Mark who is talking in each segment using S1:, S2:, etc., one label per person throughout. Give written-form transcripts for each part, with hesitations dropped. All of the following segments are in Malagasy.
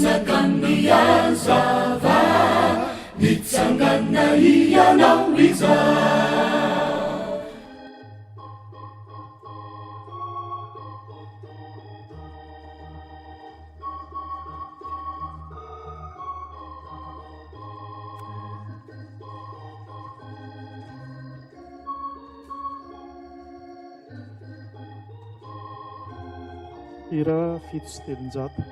S1: Zakamiazava nitsangana iyanao iza
S2: Ira fito sy telonjato.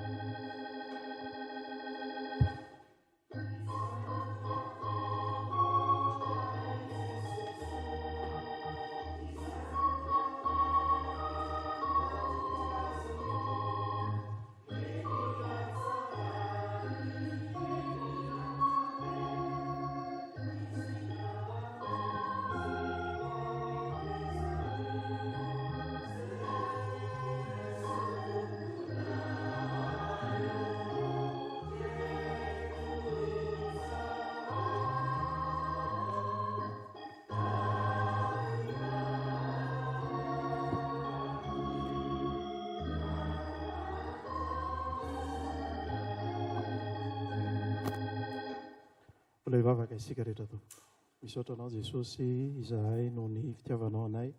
S2: Ilay vavaka isika rehetra tompoko. Misaotra anao Jesosy izahay noho ny fitiavanao anay.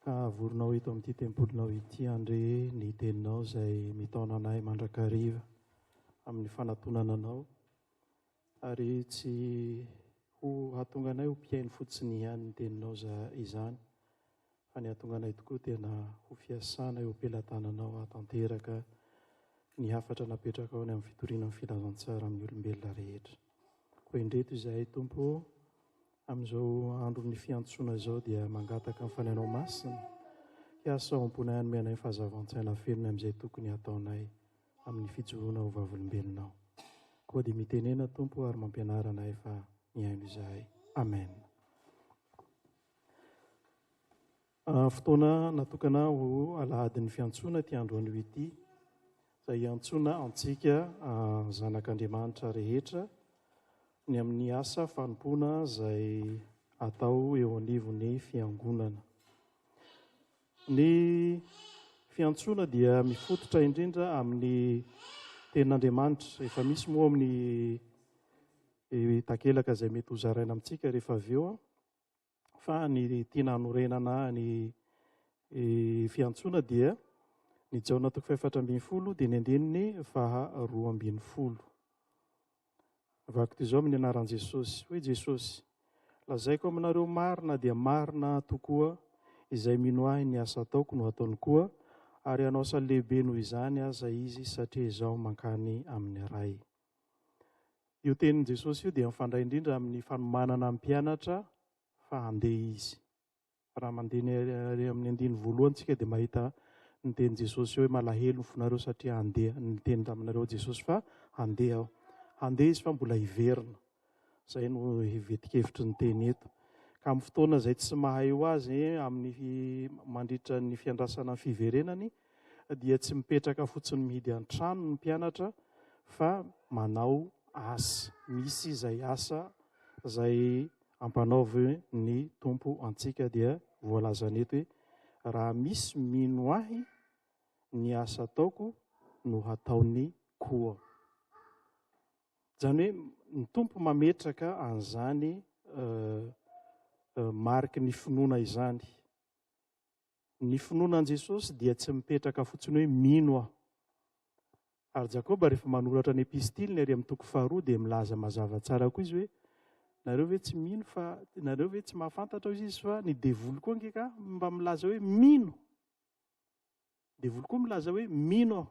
S2: Ka avorinao eto amin'ity tempolinao ity andre ny teninao izay mitaona anay mandrakariva amin'ny fanatonana anao. Ary tsy ho hahatonga anay ho mpiaino fotsiny ihany ny teninao izany. Fa ny hahatonga anay tokoa tena ho fiasana eo am-pelantananao hatanteraka ny hafatra napetraka ao any amin'ny fitoriana amin'ny filazantsara amin'ny olombelona rehetra. Koa indreto izahay Tompo amin'izao andron'ny fiantsoana izao dia mangataka amin'ny fanainao masina hiasa ao am-ponay hanome anay fahazavan-tsaina felony amin'izay tokony hataonay amin'ny fijoroana ho vavolombelonao. Koa dia mitenena Tompo ary mampianara anay fa mihaino izahay. Amen. Fotoana natokana ho alahadin'ny fiantsoana ty andro anio ity, izay iantsoana antsika zanak'Andriamanitra rehetra ny amin'ny asa fanompoana izay atao eo anivon'ny fiangonana. Ny fiantsoana dia mifototra indrindra amin'ny tenin'Andriamanitra. Efa misy moa amin'ny takelaka izay mety ho zaraina amintsika rehefa avy eo fa ny tiana hanorenana ny fiantsoana dia ny Jaona 4:20 dia ny andininy 2:20. Vako toy izao amin'ny anaran'i Jesosy. Hoe Jesosy, lazaiko aminareo marina dia marina tokoa izay mino ahy ny asa ataoko no ataony koa, ary hanao asa lehibe noho izany aza izy satria izaho mankany amin'ny ray. Io tenin'i Jesosy io dia mifandray indrindra amin'ny fanomanana mpianatra fa handeha izy. Raha mandeha amin'ny andiny voalohany tsika dia mahita ny tenin'i Jesosy hoe malahelo ny fonareo satria handeha. Ny teny taminareo Jesosy fa handeha aho. Handeha izy fa mbola hiverina. Izay no vetikevitry ny teny eto. Ka amin'ny fotoana izay tsy mahay ho azy amin'ny mandritra ny fiandrasana ny fiverenany dia tsy mipetraka fotsiny mihidy an-trano ny mpianatra fa manao asa. Misy izay asa izay ampanaovy ny Tompo antsika dia voalazany eto hoe raha misy mino ahy ny asa ataoko no hataony koa. Izany hoe ny Tompo mametraka an'izany mariky ny finoana izany. Ny finoanan' Jesosy dia tsy mipetraka fotsiny hoe mino aho. Ary Jakoba rehefa manoratra ny epistiliny ary amin'ny 2 dia milaza mazava tsara koa izy hoe nareo ve tsy mino fa nareo ve tsy mahafantatra izy fa ny devoly koa ngeka mba milaza hoe mino. Devoly koa milaza hoe mino aho.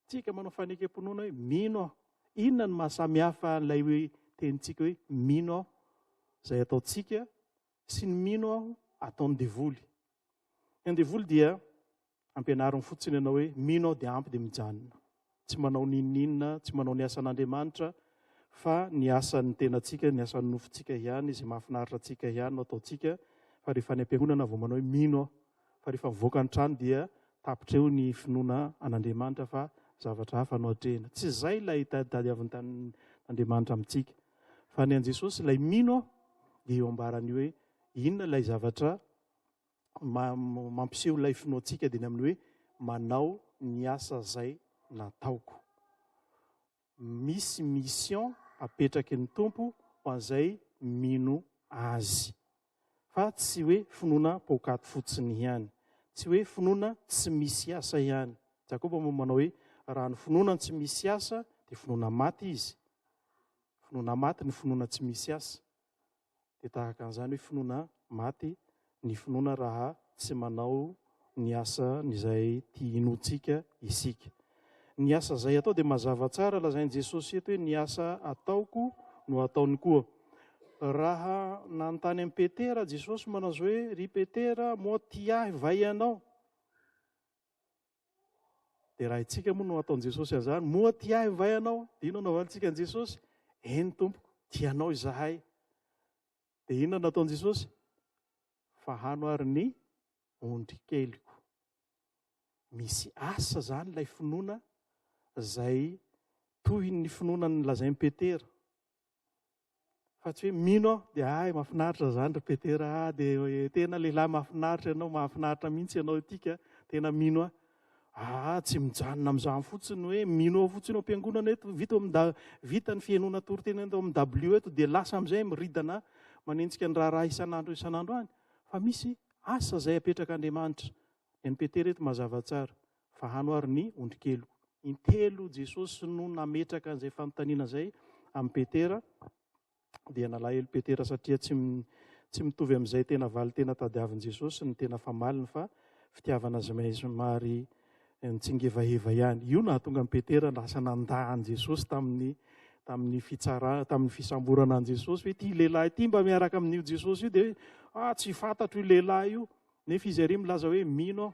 S2: Tsika manao fanekam-pinoana hoe mino aho. Inona ny mahasamihafa ilay hoe tenintsika hoe mino aho izay ataontsika sy ny mino aho ataon'ny devoly. Ny devoly dia ampianariny fotsiny ianao hoe mino aho dia ampy dia mijanona. Tsy manao ninninina, tsy manao ny asan'Andriamanitra fa ny asan'ny tenantsika, ny asan'ny nofontsika ihany, izay mahafinaritra antsika ihany no ataontsika. Fa rehefa ny am-piangonana vao manao hoe mino aho. Fa rehefa mivoaka ny trano dia tapitra eo ny finoana an'Andriamanitra fa zavatra hafa no hatrehina. Tsy izay ilay tadiavin'ny Andriamanitra amintsika. Fa ny an' Jesosy ilay mino aho dia eo ambarany hoe inona ilay zavatra mampiseho ilay finoantsika dia ny amin'ny hoe manao ny asa izay nataoko. misy mission apetraky ny tompo ho an'izay mino azy. Fa tsy hoe finoana pokaty fotsiny ihany, tsy hoe finoana tsy misy asa ihany. Jakoba moa manao hoe raha ny finoana tsy misy asa dia finoana maty izy. Finoana maty ny finoana tsy misy asa. Dia tahaka an'izany hoe finoana maty ny finoana raha tsy manao ny asa izay tia hinoantsika isika. Ny asa izay atao dia mazava tsara lazain'i Jesosy eto hoe ny asa ataoko no ataony koa. Raha nanontany amin'ny Petera Jesosy manao zao hoe ry Petera, moa tia ahy vai ianao? Dia raha itsika moa no ataon'i Jesosy an'izany, moa tia ahy vai ianao? Dia inona no havalintsika an'i Jesosy? Eny tompoko, tianao izahay. Dia inona no ataon'i Jesosy? Fahano ary ny ondry keliko. Misy asa zany ilay finoana izay toy ny finoana lazain'i Petera. Fa tsy hoe mino aho dia ay mahafinaritra zany ry Petera, dia tena lehilahy mahafinaritra ianao, mahafinaritra mihitsy ianao tika, tena mino aho. Tsy mijanona amin'izany fotsiny hoe mino ao fotsiny ao am-piangonana eto, vita ny fihainoana toriteny eto amin'ny W eto dia lasa amin'izay miridana manenjika ny raharaha isan'andro any. Fa misy asa izay apetraka Andriamanitra. Ny Petera eto mazava tsara, fahano ary ny ondrikeliko. Intelo Jesosy no nametraka an'izay fanontaniana izay amin'ny Petera. Dia nalahelo Petera satria tsy mitovy amin'izay tena valy tena tadiavin'i Jesosy ny tena famaliny, fa fitiavana somary nitsingevaheva ihany. Io nahatonga an'i Petera lasa nandahan Jesosy tamin'ny fisamborana an' Jesosy hoe ity lehilahy ity mba miaraka amin'io Jesosy io dia tsy fantatro io lehilahy io. Nefa izy ary milaza hoe mino aho,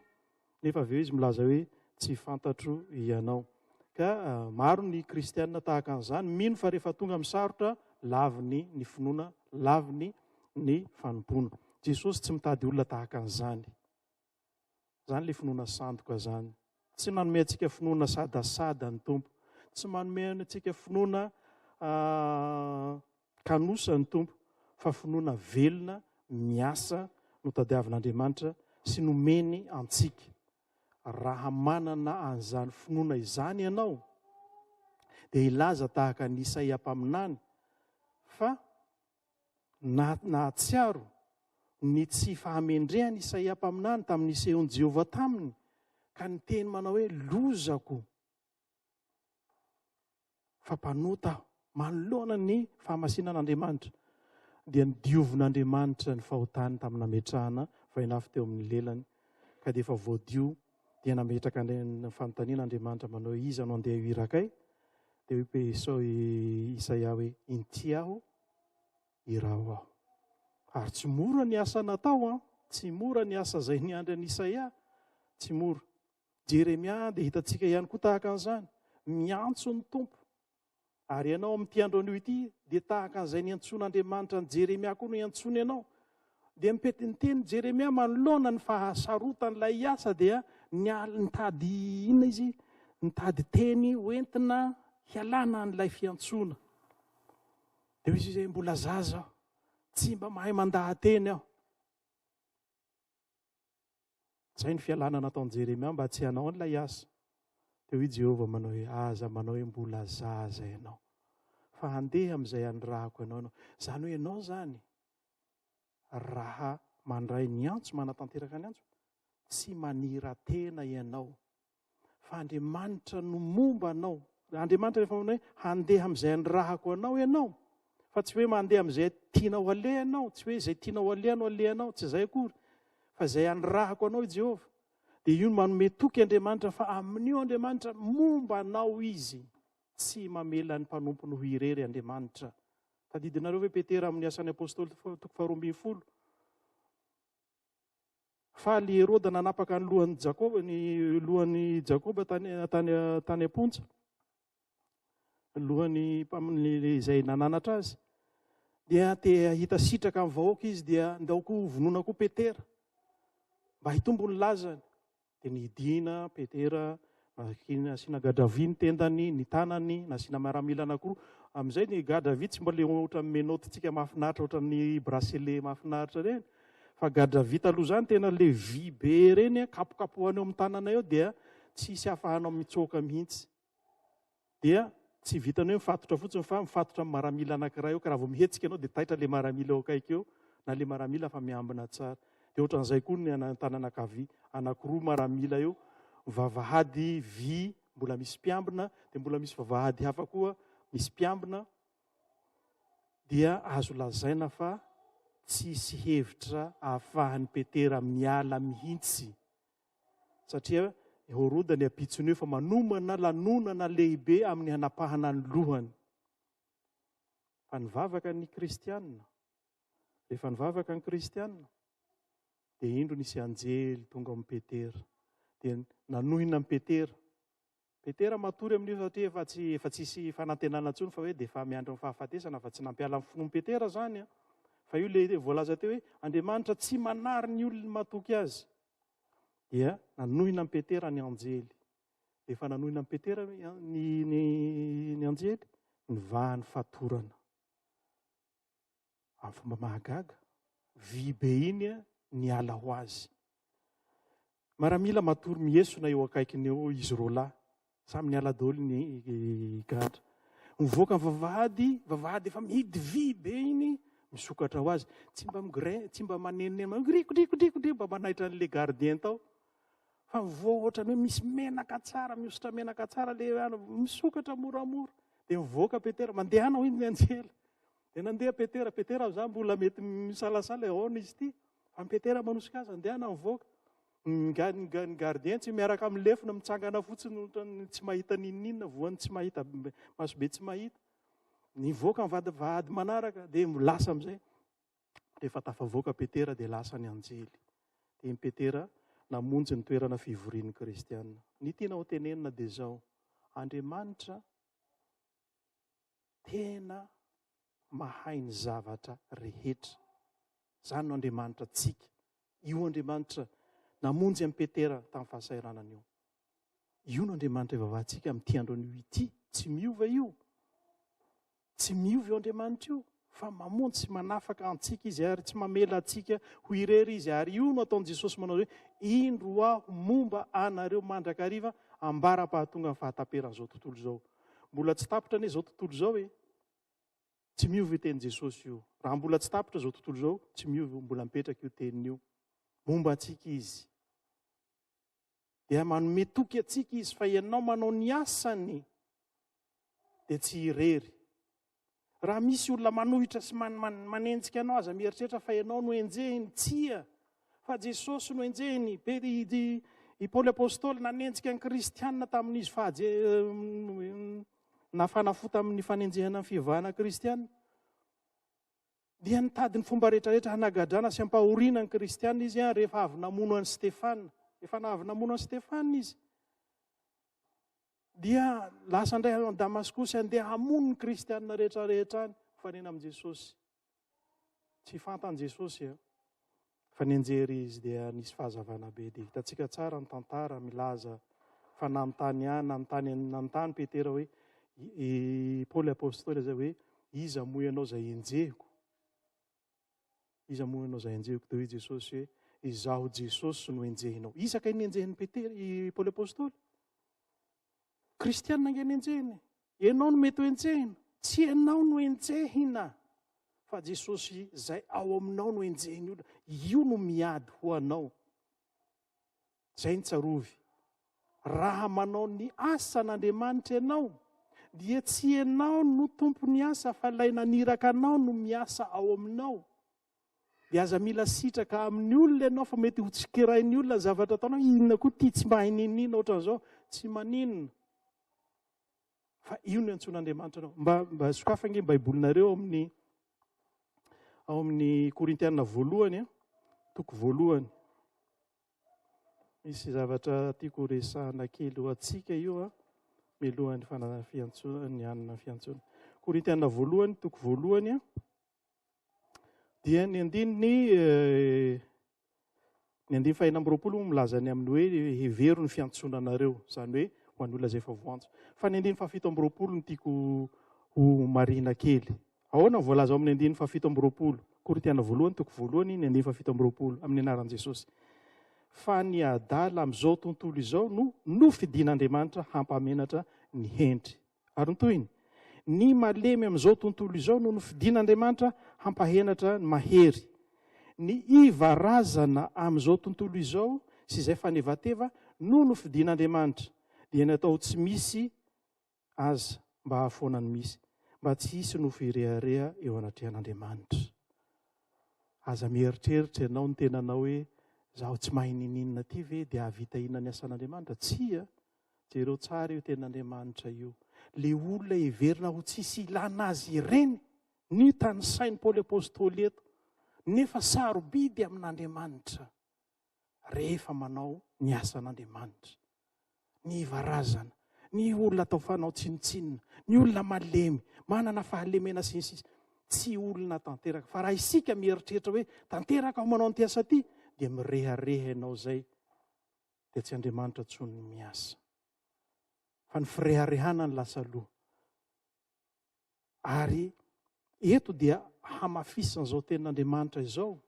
S2: nefa avy eo izy milaza hoe tsy fantatro ianao. Ka maro ny kristianina tahaka an'izany, mino fa rehefa tonga amin'ny sarotra laviny ny finoana, laviny ny fanompoana. Jesosy tsy mitady olona tahaka an'izany. Zany ilay finoana sandoka zany. Tsy manome antsika finoana sadasada ny tompo. Tsy manome antsika finoana kanosa ny tompo, fa finoana velona, miasa no tadiavin'Andriamanitra sy nomeny antsika. Raha manana an'izany finoana izany ianao, dia ilaza tahaka ny Isaia mpaminany fa nahatsiaro ny tsy fahamendrehany Isaia mpaminany tamin'ny isehon'i Jehovah taminy, ka ny teny manao hoe lozako fa mpanota aho, manoloana ny fahamasinan'Andriamanitra. Dia nidiovin'Andriamanitra ny fahotany tamin'ny nametrahana vainafy teo amin'ny lelany, ka dia efa voadio dia nametraka ny fanontanian'Andriamanitra manao iza no andeha hirakay. Dia hoe Isaia hoe inty aho irao aho. Ary tsy mora ny asa natao, tsy mora ny asa izay niandry an'i Isaia, tsy mora. Jeremia dia hitantsika ihany koa tahaka an'izany, miantso ny tompo. Ary ianao amin'ity andro anio ity dia tahaka an'izay niantson'Andriamanitra ny Jeremia koa no iantsony ianao. Dia mipety ny teny Jeremia manoloana ny fahasarotan'ilay asa dia nitady inona izy, nitady teny hoentina hialana an'ilay fiantsona. Dia izy izay mbola zaza aho, tsy mba mahay mandahan-teny aho. Izay ny fialana nataon'i Jeremia mba tsy hanao an'ilay asa. Dia hoy Jehovah manao hoe aza manao hoe mbola zaza ianao, fa handeha amin'izay andrahako ianao. Izany hoe ianao zany raha mandray ny antso, manatanteraka ny antso, tsy manira-tena ianao, fa Andriamanitra no momba anao. Andriamanitra rehefa manao hoe handeha amin'izay andrahako anao ianao, fa tsy hoe mandeha amin'izay tianao alehanao, tsy hoe izay tianao alehano alehanao, tsy izay akory, fa izay andrahako anao i Jehovah. Dia io manome toky Andriamanitra, fa amin'io Andriamanitra momba anao izy, tsy mamela ny mpanompony ho irery Andriamanitra. Tadidinareo hoe Petera amin'ny asan'ny apôstôly toko 12. Faly Herôda nanapaka ny lohan'ny Jakoba tany Ampontsa, lohany izay nananatra azy. Dia hita sitraka amin'ny vahoaka izy dia ndaoko vonoina koa Petera mba hitombo ny lazany. Dia nidina Petera, nasiana gadravy ny tendany, ny tanany, nasiana miaramila anankiroa. Amin'izay ny gadravy tsy mba le ohatra ny menotintsika mahafinaritra ohatra ny bracelet mahafinaritra ireny, fa gadravy taloha izany tena le vy be ireny, kapokapohany eo amin'ny tanana eo dia tsy hisy afahanao mitsoaka mihitsy. Dia Tsy vitany hoe mifatotra fotsiny fa mifatotra amin'ny maramila anankiray eo, ka raha vao mihetsika ianao dia taitra le maramila eo akaiky eo, na le maramila fa miambina tsara. Dia ohatran'izay koa ny tananakavia, anankiroa maramila eo, vavahady vy mbola misy mpiambina, dia mbola misy vavahady hafa koa misy mpiambina, dia azo lazaina fa tsisy hevitra ahafahan'ny Petera miala mihitsy, satria Herodany ampitsony eo fa manomana lanonana lehibe amin'ny hanapahana ny lohany. Fa nivavaka ny kristianina. Rehefa nivavaka ny kristianina, dia indro nisy anjely tonga amin'ny Petera. Dia nanohina amin'ny Petera. Petera matory amin'io satria efa tsisy fanantenana intsony fa hoe dia efa miandry ny fahafatesana fa tsy nampiala amin'ny finoan'i Petera izany. Fa io le voalaza teo hoe Andriamanitra tsy manary ny olona matoky azy. Dia nanohina amin'ny Petera ny anjely. Efa nanohina amin'ny Petera ny anjely, nivahany fatorana. Amin'ny fomba mahagaga, vy be iny niala ho azy. Maramila matory miesona eo akaikiny eo izy roa lahy, samy niala daholo ny gadra. Mivoaka ny vavahady efa mihidy vy be iny, misokatra ho azy. Tsy mba manenonena, riko, mba manaitra an'ilay gardien tao. Fa mivoaka ohatrany hoe misy menaka tsara, mihosotra menaka tsara, misokatra moramora. Dia mivoaka Petera, mandehana hoy ny anjely. Dia nandeha Petera za mbola mety misalasala ahoana izy ity. Fa Petera manosika azy, andehana mivoaka. Ny gardien tsy miaraka amin'ny lefina mitsangana fotsiny tsy mahita ninina, voany tsy mahita, masobe tsy mahita. Nivoaka mivadivady manaraka, dia lasa amin'izay. Rehefa tafavoaka Petera dia lasa ny anjely. Dia ny Petera namonjy ny toerana fivorian'ny kristianina. Ny tiana ho tenenina dia izao, Andriamanitra tena mahay ny zavatra rehetra. Izany no Andriamanitra tsika. Io Andriamanitra namonjy amin'ny Petera tamin'ny fahasahiranana io. Io no Andriamanitra ivavahantsika amin'ity andron'io ity. Tsy miova io. Tsy miova io Andriamanitra io. Fa mamonjy sy manafaka antsika izy ary tsy mamela antsika ho irery izy. Ary io no ataon'i Jesosy manao hoe indro aho momba anareo mandrakariva ambara-pahatonga ny fahataperan'izao tontolo izao. Mbola tsy tapitra anie izao tontolo izao e. Tsy miova io tenin'i Jesosy io. Raha mbola tsy tapitra izao tontolo izao, tsy miova io, mbola mipetraka io tenin'io. Momba antsika izy. Dia manome toky antsika izy fa ianao manao ny asany dia tsy irery. Raha misy olona manohitra sy manenjika anao aza mieritreritra fa ianao no enjehiny, tsia. Fa Jesosy no enjehiny. I Paoly Apôstôly nanenjika ny kristianina tamin'izy nafanafota amin'ny fanenjehana ny fivavahana kristianina. Dia nitady ny fomba rehetrarehetra hanagadrana sy hampahoriana ny kristianina izy rehefa avy namono an'i Stefana. Efa avy namono an'i Stefana izy. Dia lasa indray any Damaskosy andeha hamono ny kristianina rehetrarehetra any. Fanena amin'i Jesosy. Tsy fantan'i Jesosy. Fa nianjery izy dia nisy fahazavana be. Dia hitantsika tsara ny tantara milaza fa nanontany nanontany Petera hoe Paoly Apôstôly zay hoe iza moa ianao izay enjehiko? Iza moa ianao izay enjehiko? Dia hoe Jesosy hoe izaho Jesosy no enjehinao. Iza kay nenjehin'ny Paoly Apôstôly? Kristianina nge enjehina. Ianao no mety ho enjehina. Tsy ianao no enjehina. Fa Jesosy izay ao aminao no enjehiny olona. Io no miady ho anao. Izay ny tsarovy. Raha manao ny asan'Andriamanitra ianao, dia tsy ianao no tompony asa fa ilay naniraka anao no miasa ao aminao. Dia aza mila sitraka amin'ny olona ianao fa mety ho tsikirain'ny olona zavatra ataonao. Inona koa ity tsy mahay ninina ohatran'izao, tsy maninona. Fa io no antsoin'Andriamanitra anao. Mba sokafana ny baibolinareo ao amin'ny Korintianina voalohany, toko voalohany. Misy zavatra tiako resahana kely ho antsika io mialohan'ny ny anona fiantsona. Korintianina voalohany, toko voalohany, dia ny andininy fahaenina amby roapolo milazany amin'ny hoe hevero ny fiantsonanareo, izany hoe ho an'olona izay efa voantso. Fa ny andininy fahafito amby roapolo no tiako ho marina kely. Ahoana voalaza ao amin'ny andininy fahafito amby roapolo? Korintianina voalohany, toko voalohany, ny andininy fahafito amby roapolo, amin'ny anaran'i Jesosy. Fa ny adala amin'izao tontolo izao no fidian'Andriamanitra hampamenatra ny hendry. Ary nytoyiny ny malemy amin'izao tontolo izao no nofidian'Andriamanitra hampahenatra ny mahery. Ny ivarazana amin'izao tontolo izao sy izay fanevateva no nofidian'Andriamanitra dia natao tsy misy aza mba hahafoana ny misy, mba tsy hisy no firehareha eo anatrehan'Andriamanitra. Aza mieritreritra ianao ny tenanao hoe zaho tsy mahay nininina ty ve dia havita inona ny asan'Andriamanitra? Tsia, jereo tsara io tenan'Andriamanitra io. Le olona heverina ho tsisy ilana azy ireny ny tany sain'ny Paoly apôstôly eto, nefa sarobidy amin'Andriamanitra rehefa manao ny asan'Andriamanitra. Ny ivarazana, ny olona atao fanao tsinotsinona, ny olona malemy, manana fahalemena sinsisy, tsy olona tanteraka. Fa raha isika mieritreritra hoe tanteraka aho manao ny asa ty, dia mirehareha ianao zay, dia tsy Andriamanitra tsony ny miasa. Fa ny fireharehana ny lasa loha. Ary eto dia hamafisana izao tenin'Andriamanitra izao,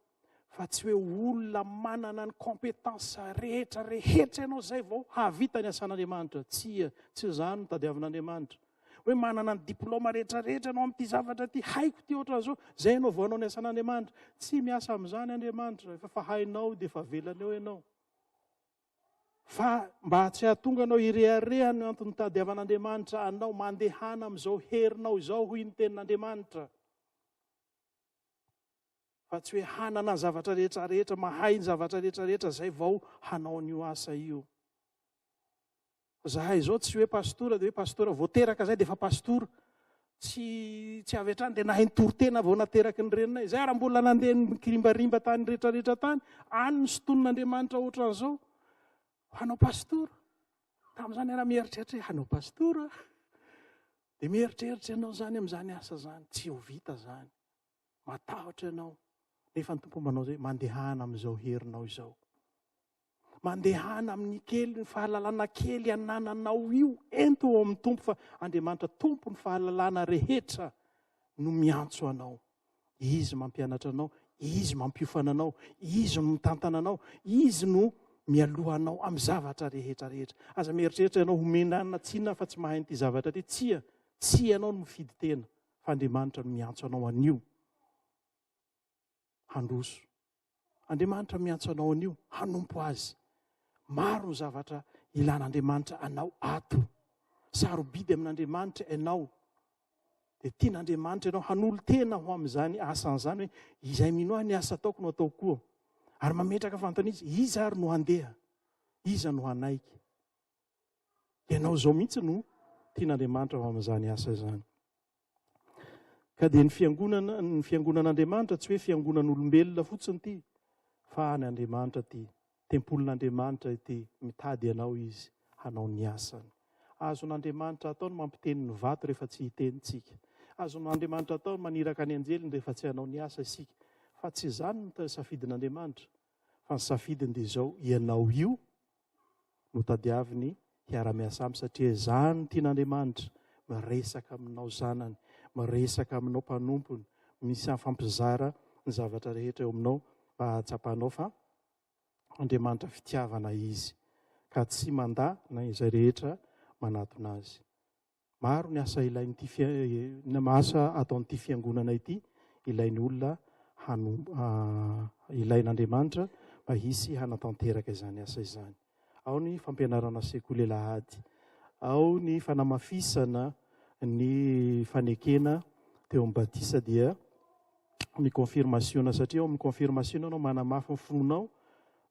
S2: fa tsy hoe olona manana ny kompetansa rehetra ianao zay vao havita ny asan'Andriamanitra. Tsy izany no tadiavin'Andriamanitra. Hoe manana ny diplôma rehetra ianao amin'ity zavatra ty, haiko ty ohatran'izao, zay ianao vao hanao ny asan'Andriamanitra. Tsy miasa amin'izany Andriamanitra. Efa hainao dia efa velana eo ianao. Fa mba tsy hahatonga anao irehareha ny antony tadiavan'Andriamanitra anao mandehana amin'izao herinao izao hoy ny tenin'Andriamanitra. Fa tsy hoe hanana ny zavatra rehetra, mahay ny zavatra rehetra zay vao hanao an'io asa io. Zahay izao tsy hoe pastora dia hoe pastora vao teraka zay dia efa pastora. Tsy avy hatrany dia nahay nitorotena vao nateraky ny reninay. Zay raha mbola nandeha nikirimbarimba tany rehetrarehetra tany, any ny sotonin'Andriamanitra ohatran'izao. Hanao pastora. Tamin'izany raha mieritreritra hanao pastora. Dia mieritreritra ianao zany amin'izany asa zany. Tsy ho vita zany. Matahotra ianao. Nefa ny tompo manao zay, mandehana amin'izao herinao izao. Mandehana amin'ny kely, ny fahalalana kely anananao io, ento ao amin'ny tompo, fa Andriamanitra tompo ny fahalalana rehetra no miantso anao. Izy mampianatra anao, izy mampiofana anao, izy no mitantana anao, izy no mialoha anao amin'ny zavatra rehetra. Aza mieritreritra ianao homenana tsinona fa tsy mahay n'ity zavatra ty. Tsy ianao no mifidy tena, fa Andriamanitra no miantso anao an'io. Handroso. Andriamanitra miantso anao an'io, hanompo azy. Maro ny zavatra ilan'Andriamanitra anao ato. Sarobidy amin'Andriamanitra ianao. Dia tian'Andriamanitra ianao hanolo tena ho amin'izany asan'izany hoe izay mino ny asa ataoko no atao koa. Ary mametraka fantany izy ary no handeha. Iza no hanaiky. Ianao zao mihitsy no tian'Andriamanitra ho amin'izany asa izany. Ka dia ny fiangonan'Andriamanitra tsy hoe fiangonan'olombelona fotsiny ity, fa ny Andriamanitra ity, tempolin'Andriamanitra ity, mitady ianao izy hanao ny asany. Azon'Andriamanitra atao ny mampiteny ny vato rehefa tsy hitenitsika. Azon'Andriamanitra atao ny maniraka ny anjeliny rehefa tsy hanao ny asa isika. Fa tsy izany no safidin'Andriamanitra. Fa ny safidiny dia izao, ianao io no tadiaviny hiara-miasa aminy, satria izany no tian'Andriamanitra. Miresaka aminao zanany, miresaka aminao mpanompony, misy fampizara ny zavatra rehetra eo aminao mba hatsapanao, fa Andriamanitra fitiavana izy, ka tsy mandà na izay rehetra manatona azy. Maro ny asa asa ataon'ity fiangonana ity, ilain'ny olona ilain'Andriamanitra mba hisy hanatanteraka izany asa izany. Ao ny fampianarana sekoly-alahady, ao ny fanamafisana ny fanekena teo amin'ny batisa, dia ny confirmation, satria ao amin'ny confirmation anao manamafy ny fononao,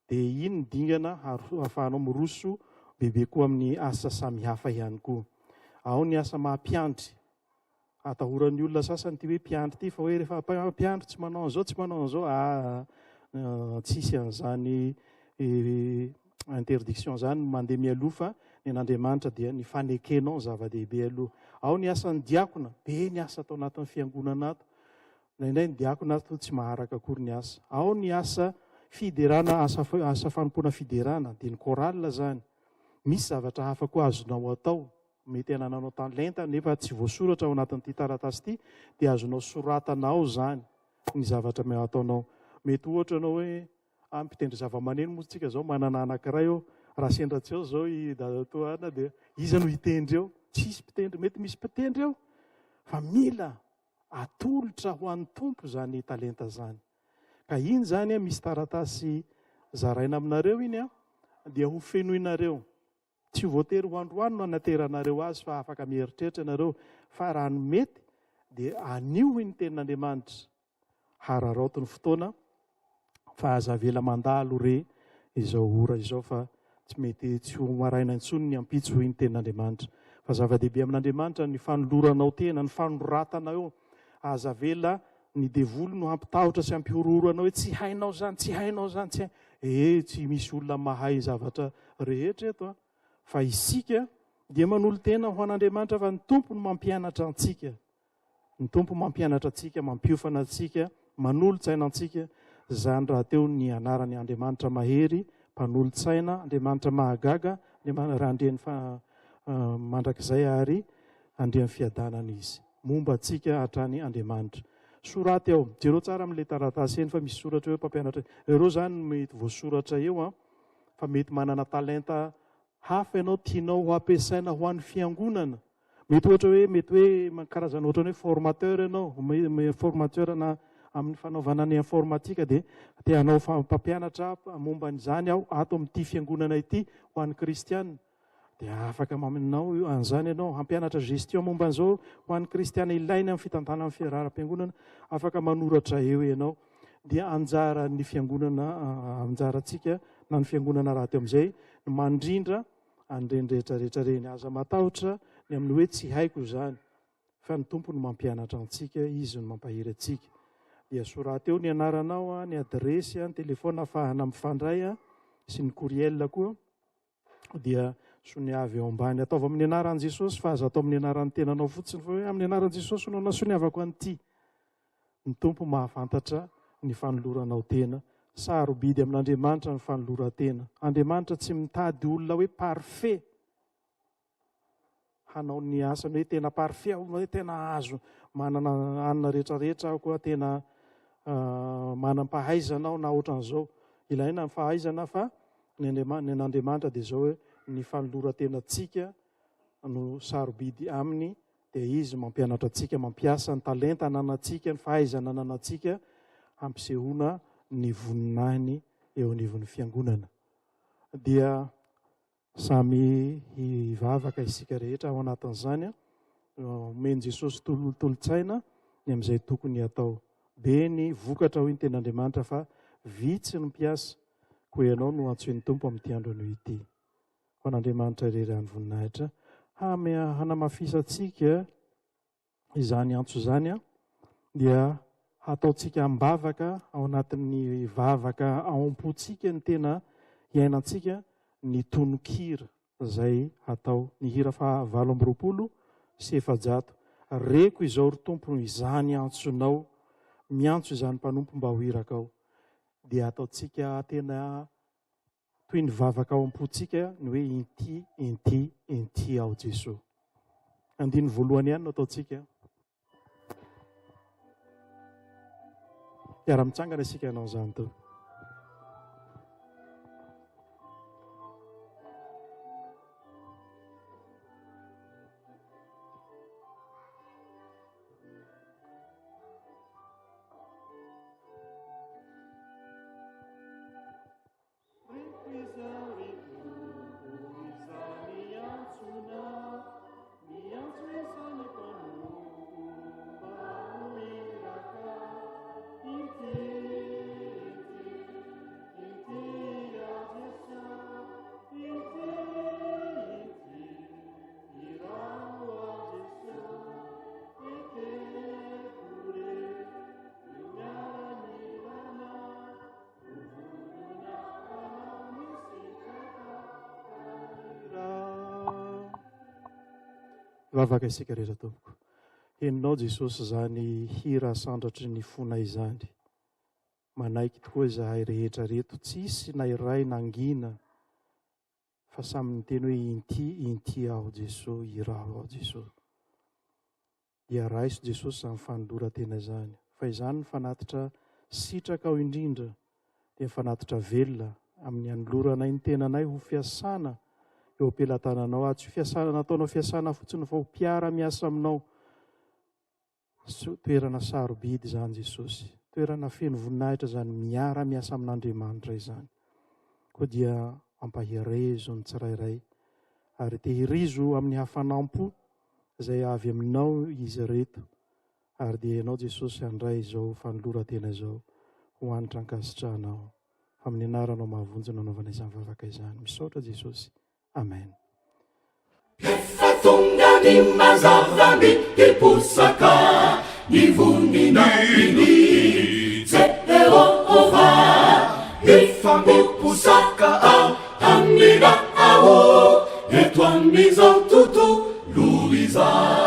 S2: dia iny ny dingana hahafahanao miroso bebe koa amin'ny asa samihafa ihany koa. Ao ny asa mampiandry, atahoran'ny olona sasany ty hoe mpiandry ty, fa hoe rehefa mpiandry tsy manao an'izao, tsy manao an'izao, tsisy an'izany interdiction zany mandeha mialoha, fa ny an'Andriamanitra dia ny fanekenao zava-dehibe aloha. Ao ny asan'ny diakona, be ny asa atao anatin'ny fiangonana ato, naindray ny diakona ato tsy maharaka akory ny asa. Ao ny asa fiderana, asa fanompoana fiderana, dia ny korala zany. Misy zavatra hafa koa azonao atao, mety anananao talenta nefa tsy voasoratra ao anatin'ity taratasy ity, dia azonao soratanao zany ny zavatra ataonao. Mety ohatra anao hoe mpitendry zava-maneno moa tsika zao, manana anankiray eo, raha sendratsy eo zao i dadatoana dia iza no hitendry eo, tsisy mpitendry, mety misy mpitendry ao fa mila atolotra ho an'ny tompo zany talenta zany. Ka iny zany misy taratasy zaraina aminareo iny dia ho fenoinareo. Tsy voatery ho androany no anateranareo azy fa afaka mieritreritra ianareo, fa raha ny mety dia anio ny tenin'Andriamanitra. Hararaoto ny fotoana fa aza vela mandalo re izao ora izao fa tsy mety tsy ho maraina intsony ny ampitso hoy ny tenin'Andriamanitra. Fa zava-dehibe amin'Andriamanitra ny fanoloranao tena, ny fanoratanao. Aza vela ny devolo no hampitahotra sy hampihororanao hoe tsy hainao zany, tsy hainao zany, tsy tsy misy olona mahay zavatra rehetra eto fa isika dia manolo tena ho an'Andriamanitra fa ny tompo no mampianatra antsika. Ny tompo mampianatra antsika, mampiofana antsika, manolo-tsaina antsika. Zany raha teo ny anarany Andriamanitra mahery, mpanolo-tsaina, Andriamanitra mahagaga, raha andreny mandrakizay ary andreny fiadanana izy. Momba antsika hatrany Andriamanitra. Soraty ao, jereo tsara amin'ilay taratasy eny fa misy soratra hoe mpampianatra. Ireo zany mety voasoratra eo fa mety manana talenta hafa ianao tianao ho ampiasaina ho an'ny fiangonana. Mety ohatra hoe karazana ohatra hoe formateur ianao, formateur na amin'ny fanaovana ny informatika dia tianao mpampianatra momba n'izany ato amin'ity fiangonana ity ho an'ny kristianina. Dia afaka maminao an'izany ianao, hampianatra gestion momba an'izao ho an'ny kristiana ilaina amin'ny fitantana amin'ny fiaraharam-piangonana, afaka manoratra eo ianao. Dia anjara ny fiangonana, anjarantsika na ny fiangonana raha teo amin'izay mandrindra an'ireny rehetrarehetra reny. Aza matahotra ny amin'ny hoe tsy haiko izany, fa ny tompo no mampianatra antsika, izy no mampahiry antsika. Dia soraty eo ny anaranao, ny adresy, ny telefona ahafahana mifandray sy ny courriel koa. Dia soniavy eo ambany, ataova amin'ny anaran'i Jesosy fa aza atao amin'ny anaran'ny tenanao fotsiny fa hoe amin'ny anaran'i Jesosy no nasoniavako an'ity. Ny tompo mahafantatra ny fanoloranao tena. Sarobidy amin'Andriamanitra ny fanoloran-tena. Andriamanitra tsy mitady olona hoe parfait hanao ny asany hoe tena parfait, olona hoe tena azo manana anina rehetrarehetra koa, tena manam-pahaizana na ohatran'izao. Ilaina ny fahaizana fa ny an'Andriamanitra dia izao hoe ny fanoloran-tena antsika no sarobidy aminy, dia izy mampianatra antsika, mampiasa ny talenta ananantsika, ny fahaizana ananantsika hampisehoana ny voninahiny eo anivon'ny fiangonana. Dia samy hivavaka isika rehetra ao anatin'izany, omeny Jesosy tolotolotsaina ny amin'izay tokony atao. Be ny vokatra hoy ny ten'Andriamanitra fa vitsy ny mpiasa, koa ianao no antsoin'ny tompo amin'ity andro anio ity. Ho an'Andriamanitra irery ny voninahitra hanamafisantsika izany antso izany dia ataontsika ambavaka ao anatin'ny vavaka aompontsika ny tena iainantsika ny tononkira izay atao ny hira fa 820 reko izao ry tompo izany antsonao, miantso izany mpanompo mba ho hirakao. Dia ataontsika tena toy ny vavaka ao am-pontsika ny hoe inty, inty, inty ao Jesosy. Andiny voalohany ihany no ataontsika. Miara-mitsangana isika ianao izany teo. Vavaka isika rehetra tompoko. Heninao Jesosy izany hira sandratry ny fona izany. Manaiky tokoa izahay rehetra reto, tsisy na iray nangina fa samy miteny hoe inty, inty aho Jesosy, iraho aho Jesosy. Dia raiso Jesosy izany fanoloran-tena izany. Fa izany ny fanatitra sitraka ao indrindra, dia fanatitra velona amin'ny anoloranay ny tenanay ho fiasana eo am-pelantananao aho, tsy fiasana nataonao fiasana fotsiny fa ho mpiara miasa aminao. Toerana sarobidy zany Jesosy, toerana feno voninahitra zany, miara miasa amin'Andriamanitra izany. Koa dia ampahirezo ny tsirairay ary tehirizo amin'ny hafanampo izay avy aminao izy reto, ary dia ianao Jesosy handray izao fanoloran-tena izao ho anitra ankasitrahanao. Amin'ny anaranao mahavonjy nanaovana izany vavaka izany, misaotra Jesosy, amen.
S1: Efa tonga ny mazava ny hiposaka ny voninahiny Jehova, ifampiposaka ao amin'ny ra'ao eto amin'izao tontolo izao.